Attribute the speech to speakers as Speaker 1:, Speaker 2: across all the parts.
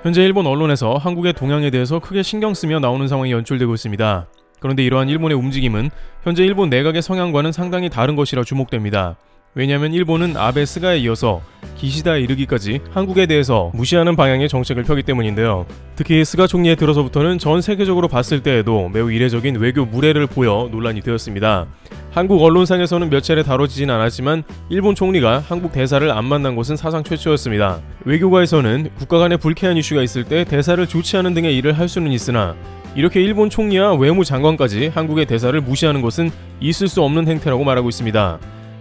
Speaker 1: 현재 일본 언론에서 한국의 동향에 대해서 크게 신경 쓰며 나오는 상황이 연출되고 있습니다. 그런데 이러한 일본의 움직임은 현재 일본 내각의 성향과는 상당히 다른 것이라 주목됩니다. 왜냐하면 일본은 아베 스가에 이어서 기시다에 이르기까지 한국에 대해서 무시하는 방향의 정책을 펴기 때문인데요. 특히 스가 총리에 들어서부터는 전 세계적으로 봤을 때에도 매우 이례적인 외교 무례를 보여 논란이 되었습니다. 한국 언론상에서는 몇 차례 다뤄지진 않았지만 일본 총리가 한국 대사를 안 만난 것은 사상 최초였습니다. 외교가에서는 국가 간의 불쾌한 이슈가 있을 때 대사를 조치하는 등의 일을 할 수는 있으나 이렇게 일본 총리와 외무장관까지 한국의 대사를 무시하는 것은 있을 수 없는 행태라고 말하고 있습니다.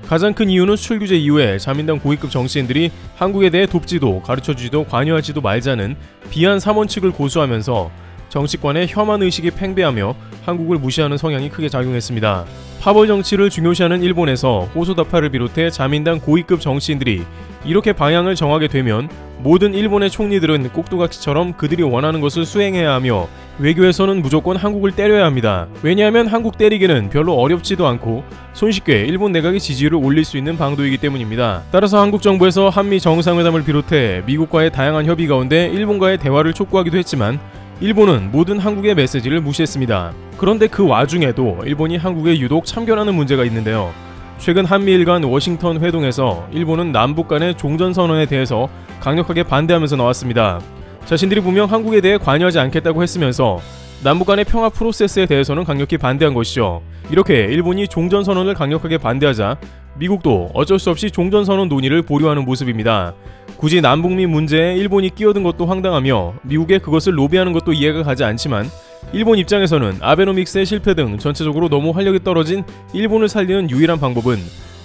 Speaker 1: 가장 큰 이유는 수출 규제 이후에 자민당 고위급 정치인들이 한국에 대해 돕지도 가르쳐주지도 관여하지도 말자는 비한 삼원칙을 고수하면서 정치권의 혐한 의식이 팽배하며 한국을 무시하는 성향이 크게 작용했습니다. 파벌 정치를 중요시하는 일본에서 호소다파를 비롯해 자민당 고위급 정치인들이 이렇게 방향을 정하게 되면 모든 일본의 총리들은 꼭두각시처럼 그들이 원하는 것을 수행해야 하며 외교에서는 무조건 한국을 때려야 합니다. 왜냐하면 한국 때리기는 별로 어렵지도 않고 손쉽게 일본 내각의 지지율을 올릴 수 있는 방도이기 때문입니다. 따라서 한국 정부에서 한미 정상회담을 비롯해 미국과의 다양한 협의 가운데 일본과의 대화를 촉구하기도 했지만 일본은 모든 한국의 메시지를 무시했습니다. 그런데 그 와중에도 일본이 한국에 유독 참견하는 문제가 있는데요. 최근 한미일 간 워싱턴 회동에서 일본은 남북 간의 종전선언에 대해서 강력하게 반대하면서 나왔습니다. 자신들이 분명 한국에 대해 관여하지 않겠다고 했으면서 남북 간의 평화 프로세스에 대해서는 강력히 반대한 것이죠. 이렇게 일본이 종전선언을 강력하게 반대하자 미국도 어쩔 수 없이 종전선언 논의를 보류하는 모습입니다. 굳이 남북미 문제에 일본이 끼어든 것도 황당하며 미국에 그것을 로비하는 것도 이해가 가지 않지만 일본 입장에서는 아베노믹스의 실패 등 전체적으로 너무 활력이 떨어진 일본을 살리는 유일한 방법은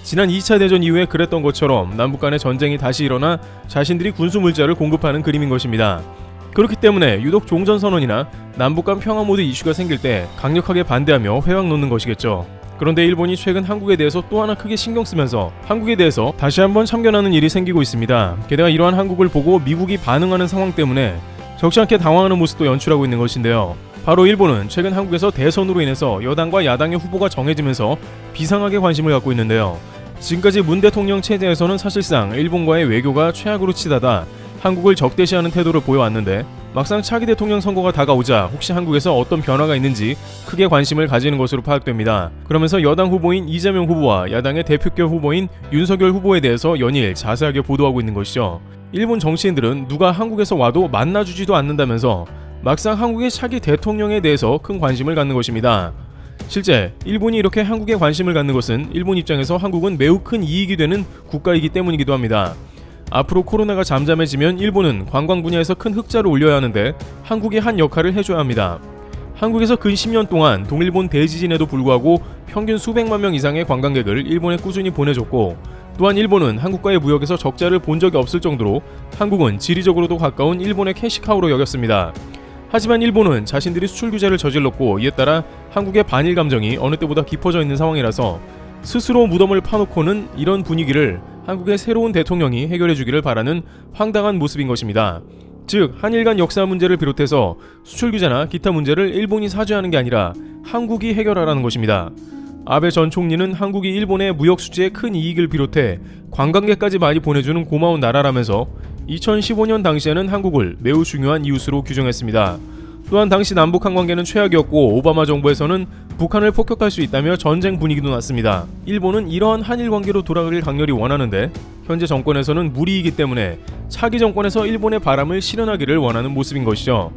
Speaker 1: 지난 2차 대전 이후에 그랬던 것처럼 남북 간의 전쟁이 다시 일어나 자신들이 군수 물자를 공급하는 그림인 것입니다. 그렇기 때문에 유독 종전선언이나 남북 간 평화 모드 이슈가 생길 때 강력하게 반대하며 회왕 놓는 것이겠죠. 그런데 일본이 최근 한국에 대해서 또 하나 크게 신경 쓰면서 한국에 대해서 다시 한번 참견하는 일이 생기고 있습니다. 게다가 이러한 한국을 보고 미국이 반응하는 상황 때문에 적지 않게 당황하는 모습도 연출하고 있는 것인데요. 바로 일본은 최근 한국에서 대선으로 인해서 여당과 야당의 후보가 정해지면서 비상하게 관심을 갖고 있는데요. 지금까지 문 대통령 체제에서는 사실상 일본과의 외교가 최악으로 치닫아 한국을 적대시하는 태도를 보여왔는데 막상 차기 대통령 선거가 다가오자 혹시 한국에서 어떤 변화가 있는지 크게 관심을 가지는 것으로 파악됩니다. 그러면서 여당 후보인 이재명 후보와 야당의 대표격 후보인 윤석열 후보에 대해서 연일 자세하게 보도하고 있는 것이죠. 일본 정치인들은 누가 한국에서 와도 만나주지도 않는다면서 막상 한국의 차기 대통령에 대해서 큰 관심을 갖는 것입니다. 실제 일본이 이렇게 한국에 관심을 갖는 것은 일본 입장에서 한국은 매우 큰 이익이 되는 국가이기 때문이기도 합니다. 앞으로 코로나가 잠잠해지면 일본은 관광 분야에서 큰 흑자를 올려야 하는데 한국이 한 역할을 해줘야 합니다. 한국에서 근 10년 동안 동일본 대지진에도 불구하고 평균 수백만 명 이상의 관광객을 일본에 꾸준히 보내줬고 또한 일본은 한국과의 무역에서 적자를 본 적이 없을 정도로 한국은 지리적으로도 가까운 일본의 캐시카우로 여겼습니다. 하지만 일본은 자신들이 수출 규제를 저질렀고 이에 따라 한국의 반일 감정이 어느 때보다 깊어져 있는 상황이라서 스스로 무덤을 파놓고는 이런 분위기를 한국의 새로운 대통령이 해결해주기를 바라는 황당한 모습인 것입니다. 즉 한일 간 역사 문제를 비롯해서 수출 규제나 기타 문제를 일본이 사죄하는 게 아니라 한국이 해결하라는 것입니다. 아베 전 총리는 한국이 일본의 무역 수지에 큰 이익을 비롯해 관광객까지 많이 보내주는 고마운 나라라면서 2015년 당시에는 한국을 매우 중요한 이웃으로 규정했습니다. 또한 당시 남북 관계는 최악이었고 오바마 정부에서는 북한을 폭격할 수 있다며 전쟁 분위기도 났습니다. 일본은 이러한 한일 관계로 돌아가길 강렬히 원하는데 현재 정권에서는 무리이기 때문에 차기 정권에서 일본의 바람을 실현하기를 원하는 모습인 것이죠.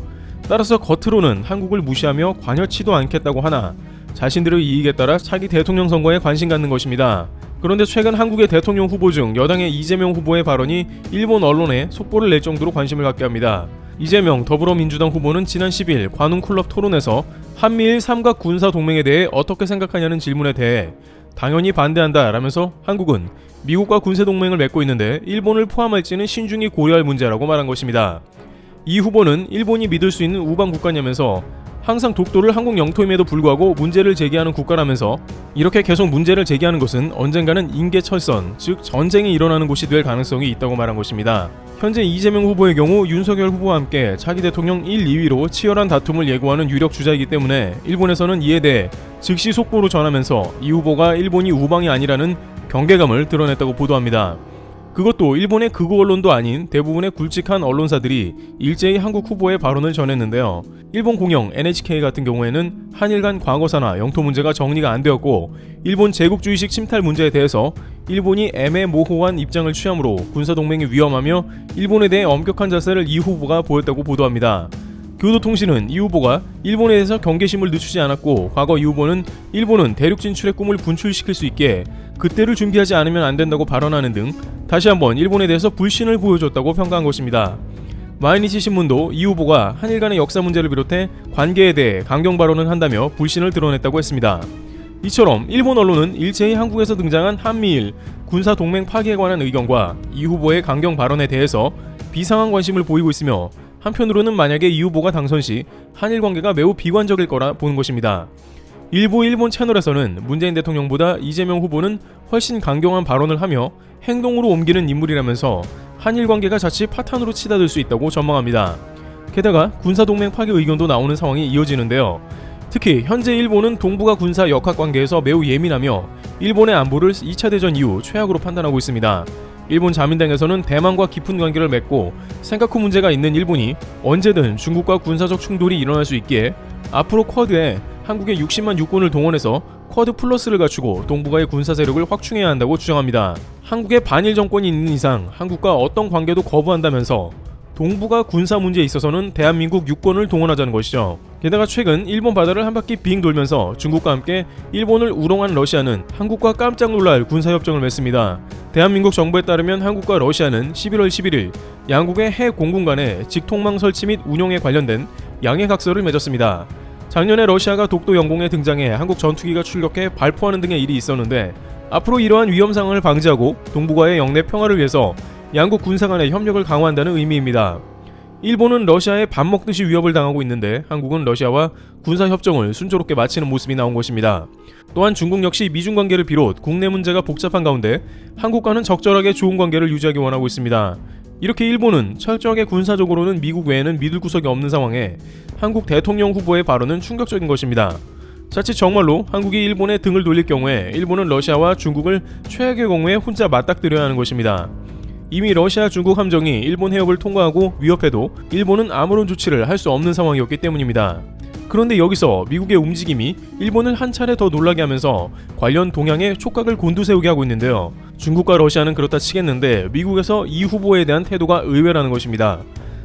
Speaker 1: 따라서 겉으로는 한국을 무시하며 관여치도 않겠다고 하나 자신들의 이익에 따라 차기 대통령 선거에 관심 갖는 것입니다. 그런데 최근 한국의 대통령 후보 중 여당의 이재명 후보의 발언이 일본 언론에 속보를 낼 정도로 관심을 갖게 합니다. 이재명 더불어민주당 후보는 지난 10일 관훈클럽 토론에서 한미일 삼각 군사 동맹에 대해 어떻게 생각하냐는 질문에 대해 당연히 반대한다 라면서 한국은 미국과 군사 동맹을 맺고 있는데 일본을 포함할지는 신중히 고려할 문제라고 말한 것입니다. 이 후보는 일본이 믿을 수 있는 우방 국가냐면서 항상 독도를 한국 영토임에도 불구하고 문제를 제기하는 국가라면서 이렇게 계속 문제를 제기하는 것은 언젠가는 인계철선, 즉 전쟁이 일어나는 곳이 될 가능성이 있다고 말한 것입니다. 현재 이재명 후보의 경우 윤석열 후보와 함께 차기 대통령 1, 2위로 치열한 다툼을 예고하는 유력 주자이기 때문에 일본에서는 이에 대해 즉시 속보로 전하면서 이 후보가 일본이 우방이 아니라는 경계감을 드러냈다고 보도합니다. 그것도 일본의 극우 언론도 아닌 대부분의 굵직한 언론사들이 일제히 한국 후보의 발언을 전했는데요. 일본 공영 NHK 같은 경우에는 한일 간 과거사나 영토 문제가 정리가 안 되었고 일본 제국주의식 침탈 문제에 대해서 일본이 애매모호한 입장을 취함으로 군사동맹이 위험하며 일본에 대해 엄격한 자세를 이 후보가 보였다고 보도합니다. 교도통신은 이 후보가 일본에 대해서 경계심을 늦추지 않았고 과거 이 후보는 일본은 대륙 진출의 꿈을 분출시킬 수 있게 그때를 준비하지 않으면 안 된다고 발언하는 등 다시 한번 일본에 대해서 불신을 보여줬다고 평가한 것입니다. 마이니치 신문도 이 후보가 한일 간의 역사 문제를 비롯해 관계에 대해 강경 발언을 한다며 불신을 드러냈다고 했습니다. 이처럼 일본 언론은 일제히 한국에서 등장한 한미일 군사동맹 파기에 관한 의견과 이 후보의 강경 발언에 대해서 비상한 관심을 보이고 있으며 한편으로는 만약에 이 후보가 당선 시 한일 관계가 매우 비관적일 거라 보는 것입니다. 일부 일본 채널에서는 문재인 대통령보다 이재명 후보는 훨씬 강경한 발언을 하며 행동으로 옮기는 인물이라면서 한일 관계가 자칫 파탄으로 치닫을 수 있다고 전망합니다. 게다가 군사동맹 파기 의견도 나오는 상황이 이어지는데요. 특히 현재 일본은 동북아 군사 역학 관계에서 매우 예민하며 일본의 안보를 2차 대전 이후 최악으로 판단하고 있습니다. 일본 자민당에서는 대만과 깊은 관계를 맺고 센카쿠 문제가 있는 일본이 언제든 중국과 군사적 충돌이 일어날 수 있기에 앞으로 쿼드에 한국의 60만 육군을 동원해서 쿼드 플러스를 갖추고 동북아의 군사 세력을 확충해야 한다고 주장합니다. 한국의 반일 정권이 있는 이상 한국과 어떤 관계도 거부한다면서 동북아 군사 문제에 있어서는 대한민국 육군을 동원하자는 것이죠. 게다가 최근 일본 바다를 한 바퀴 빙 돌면서 중국과 함께 일본을 우롱한 러시아는 한국과 깜짝 놀랄 군사협정을 맺습니다. 대한민국 정부에 따르면 한국과 러시아는 11월 11일 양국의 해 공군 간의 직통망 설치 및 운용에 관련된 양해각서를 맺었습니다. 작년에 러시아가 독도 영공에 등장해 한국 전투기가 출격해 발포하는 등의 일이 있었는데 앞으로 이러한 위험 상황을 방지하고 동북아의 영내 평화를 위해서 양국 군사 간의 협력을 강화한다는 의미입니다. 일본은 러시아에 밥 먹듯이 위협을 당하고 있는데 한국은 러시아와 군사협정을 순조롭게 마치는 모습이 나온 것입니다. 또한 중국 역시 미중 관계를 비롯 국내 문제가 복잡한 가운데 한국과는 적절하게 좋은 관계를 유지하기 원하고 있습니다. 이렇게 일본은 철저하게 군사적으로는 미국 외에는 믿을 구석이 없는 상황에 한국 대통령 후보의 발언은 충격적인 것입니다. 자칫 정말로 한국이 일본에 등을 돌릴 경우에 일본은 러시아와 중국을 최악의 경우에 혼자 맞닥뜨려야 하는 것입니다. 이미 러시아 중국 함정이 일본 해협을 통과하고 위협해도 일본은 아무런 조치를 할 수 없는 상황이었기 때문입니다. 그런데 여기서 미국의 움직임이 일본을 한 차례 더 놀라게 하면서 관련 동향에 촉각을 곤두세우게 하고 있는데요. 중국과 러시아는 그렇다 치겠는데 미국에서 이 후보에 대한 태도가 의외라는 것입니다.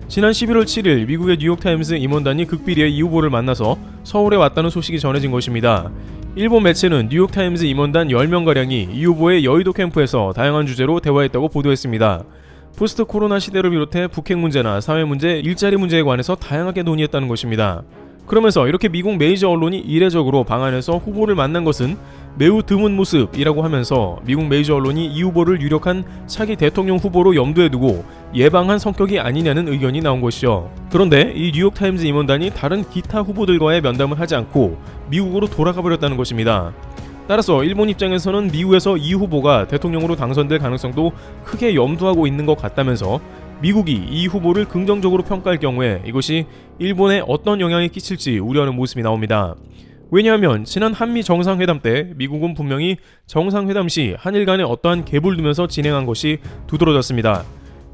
Speaker 1: 지난 11월 7일 미국의 뉴욕타임스 임원단이 극비리에 이 후보를 만나서 서울에 왔다는 소식이 전해진 것입니다. 일본 매체는 뉴욕타임스 임원단 10명가량이 이 후보의 여의도 캠프에서 다양한 주제로 대화했다고 보도했습니다. 포스트 코로나 시대를 비롯해 북핵 문제나 사회 문제, 일자리 문제에 관해서 다양하게 논의했다는 것입니다. 그러면서 이렇게 미국 메이저 언론이 이례적으로 방한해서 후보를 만난 것은 매우 드문 모습이라고 하면서 미국 메이저 언론이 이 후보를 유력한 차기 대통령 후보로 염두에 두고 예방한 성격이 아니냐는 의견이 나온 것이죠. 그런데 이 뉴욕타임스 임원단이 다른 기타 후보들과의 면담을 하지 않고 미국으로 돌아가 버렸다는 것입니다. 따라서 일본 입장에서는 미국에서 이 후보가 대통령으로 당선될 가능성도 크게 염두하고 있는 것 같다면서 미국이 이 후보를 긍정적으로 평가할 경우에 이것이 일본에 어떤 영향이 끼칠지 우려하는 모습이 나옵니다. 왜냐하면 지난 한미 정상회담 때 미국은 분명히 정상회담 시 한일 간에 어떠한 갭을 두면서 진행한 것이 두드러졌습니다.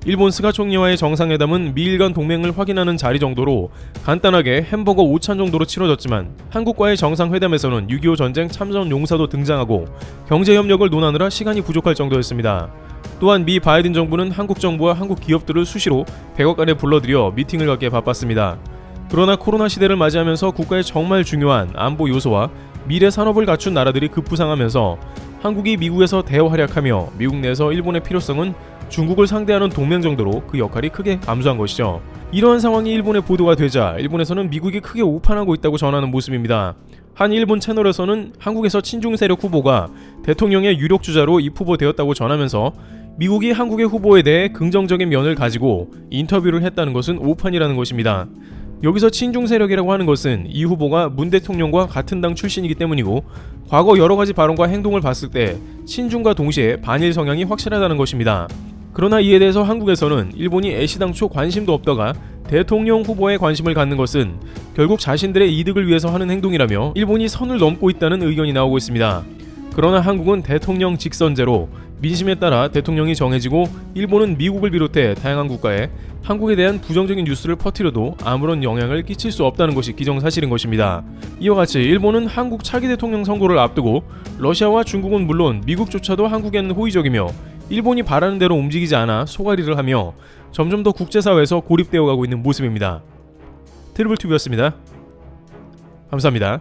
Speaker 1: 일본 스가 총리와의 정상회담은 미일 간 동맹을 확인하는 자리 정도로 간단하게 햄버거 5찬 정도로 치러졌지만 한국과의 정상회담에서는 6.25 전쟁 참전 용사도 등장하고 경제협력을 논하느라 시간이 부족할 정도였습니다. 또한 미 바이든 정부는 한국 정부와 한국 기업들을 수시로 백악관에 불러들여 미팅을 갖기에 바빴습니다. 그러나 코로나 시대를 맞이하면서 국가의 정말 중요한 안보 요소와 미래 산업을 갖춘 나라들이 급부상하면서 한국이 미국에서 대활약하며 미국 내에서 일본의 필요성은 중국을 상대하는 동맹 정도로 그 역할이 크게 감소한 것이죠. 이러한 상황이 일본에 보도가 되자 일본에서는 미국이 크게 오판하고 있다고 전하는 모습입니다. 한 일본 채널에서는 한국에서 친중 세력 후보가 대통령의 유력 주자로 입후보되었다고 전하면서 미국이 한국의 후보에 대해 긍정적인 면을 가지고 인터뷰를 했다는 것은 오판이라는 것입니다. 여기서 친중 세력이라고 하는 것은 이 후보가 문 대통령과 같은 당 출신이기 때문이고 과거 여러가지 발언과 행동을 봤을 때 친중과 동시에 반일 성향이 확실하다는 것입니다. 그러나 이에 대해서 한국에서는 일본이 애시당초 관심도 없다가 대통령 후보에 관심을 갖는 것은 결국 자신들의 이득을 위해서 하는 행동이라며 일본이 선을 넘고 있다는 의견이 나오고 있습니다. 그러나 한국은 대통령 직선제로 민심에 따라 대통령이 정해지고 일본은 미국을 비롯해 다양한 국가에 한국에 대한 부정적인 뉴스를 퍼뜨려도 아무런 영향을 끼칠 수 없다는 것이 기정사실인 것입니다. 이와 같이 일본은 한국 차기 대통령 선거를 앞두고 러시아와 중국은 물론 미국조차도 한국에는 호의적이며 일본이 바라는 대로 움직이지 않아 소가리를 하며 점점 더 국제사회에서 고립되어 가고 있는 모습입니다. 트리블튜브였습니다. 감사합니다.